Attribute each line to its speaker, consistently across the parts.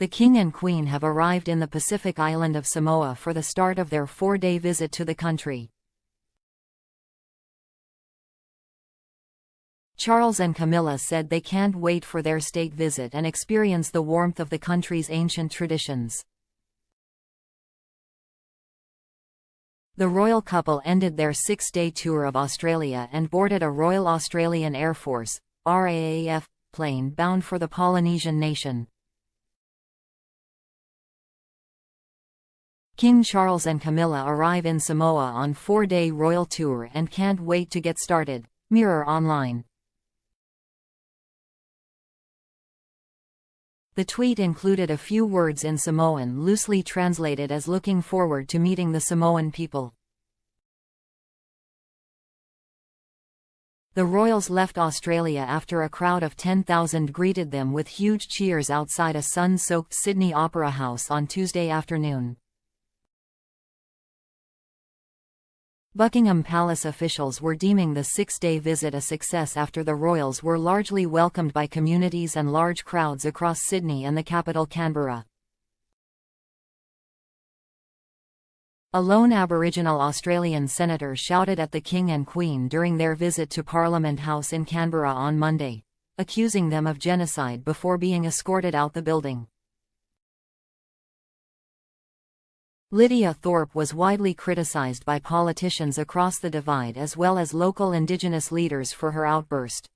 Speaker 1: The King and Queen have arrived in the Pacific island of Samoa for the start of their 4-day visit to the country. Charles and Camilla said they can't wait for their state visit and experience the warmth of the country's ancient traditions. The royal couple ended their 6-day tour of Australia and boarded a Royal Australian Air Force (RAAF) plane bound for the Polynesian nation. King Charles and Camilla arrive in Samoa on 4-day royal tour and can't wait to get started. Mirror Online. The tweet included a few words in Samoan loosely translated as looking forward to meeting the Samoan people. The royals left Australia after a crowd of 10,000 greeted them with huge cheers outside a sun-soaked Sydney Opera House on Tuesday afternoon. Buckingham Palace officials were deeming the 6-day visit a success after the royals were largely welcomed by communities and large crowds across Sydney and the capital Canberra. A lone Aboriginal Australian senator shouted at the King and Queen during their visit to Parliament House in Canberra on Monday, accusing them of genocide before being escorted out the building. Lydia Thorpe was widely criticized by politicians across the divide as well as local Indigenous leaders for her outburst.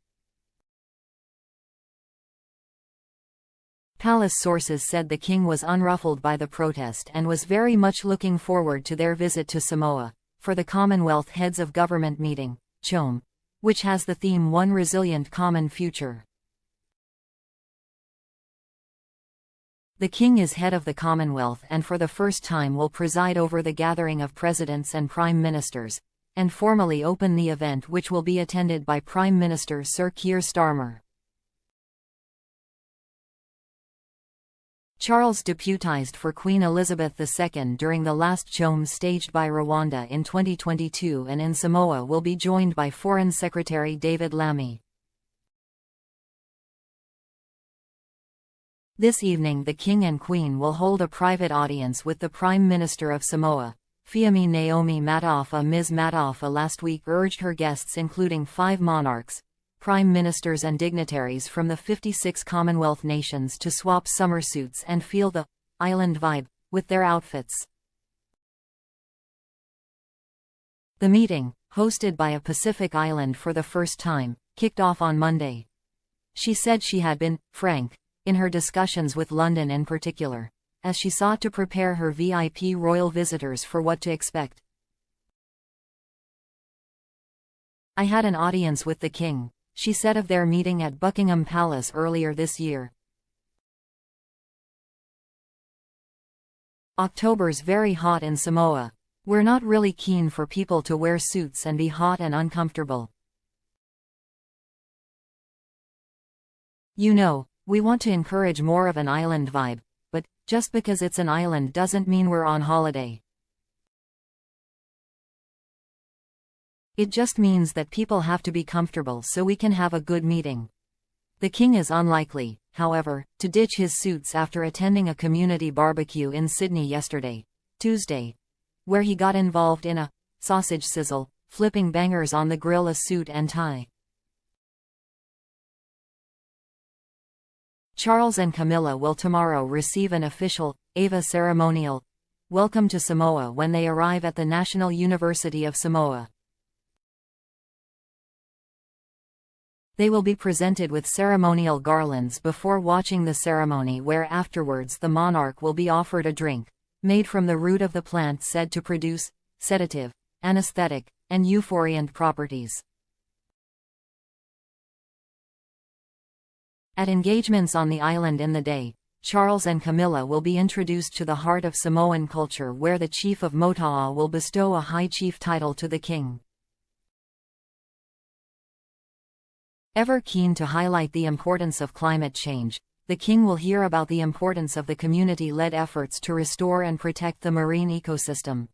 Speaker 1: Palace sources said the king was unruffled by the protest and was very much looking forward to their visit to Samoa, for the Commonwealth Heads of Government meeting, CHOM, which has the theme One Resilient Common Future. The King is head of the Commonwealth and for the first time will preside over the gathering of presidents and prime ministers, and formally open the event, which will be attended by Prime Minister Sir Keir Starmer. Charles deputized for Queen Elizabeth II during the last CHOM staged by Rwanda in 2022 and in Samoa will be joined by Foreign Secretary David Lammy. This evening the King and Queen will hold a private audience with the Prime Minister of Samoa, Fiami Naomi Mataafa. Ms. Mataafa last week urged her guests, including 5 monarchs, prime ministers and dignitaries from the 56 Commonwealth nations, to swap summer suits and feel the island vibe with their outfits. The meeting, hosted by a Pacific island for the first time, kicked off on Monday. She said she had been frank in her discussions with London in particular, as she sought to prepare her VIP royal visitors for what to expect. "I had an audience with the King," she said of their meeting at Buckingham Palace earlier this year. "October's very hot in Samoa. We're not really keen for people to wear suits and be hot and uncomfortable. You know, we want to encourage more of an island vibe, but just because it's an island doesn't mean we're on holiday. It just means that people have to be comfortable so we can have a good meeting." The King is unlikely, however, to ditch his suits after attending a community barbecue in Sydney yesterday, Tuesday, where he got involved in a sausage sizzle, flipping bangers on the grill, a suit and tie. Charles and Camilla will tomorrow receive an official, AVA ceremonial welcome to Samoa when they arrive at the National University of Samoa. They will be presented with ceremonial garlands before watching the ceremony, where afterwards the monarch will be offered a drink, made from the root of the plant said to produce sedative, anesthetic, and euphoriant properties. At engagements on the island in the day, Charles and Camilla will be introduced to the heart of Samoan culture, where the Chief of Mota'a will bestow a High Chief title to the King. Ever keen to highlight the importance of climate change, the King will hear about the importance of the community-led efforts to restore and protect the marine ecosystem.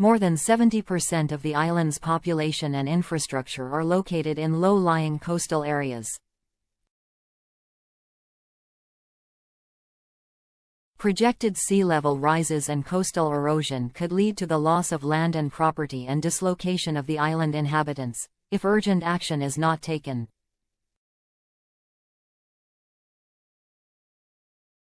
Speaker 1: More than 70% of the island's population and infrastructure are located in low-lying coastal areas. Projected sea level rises and coastal erosion could lead to the loss of land and property and dislocation of the island inhabitants, if urgent action is not taken.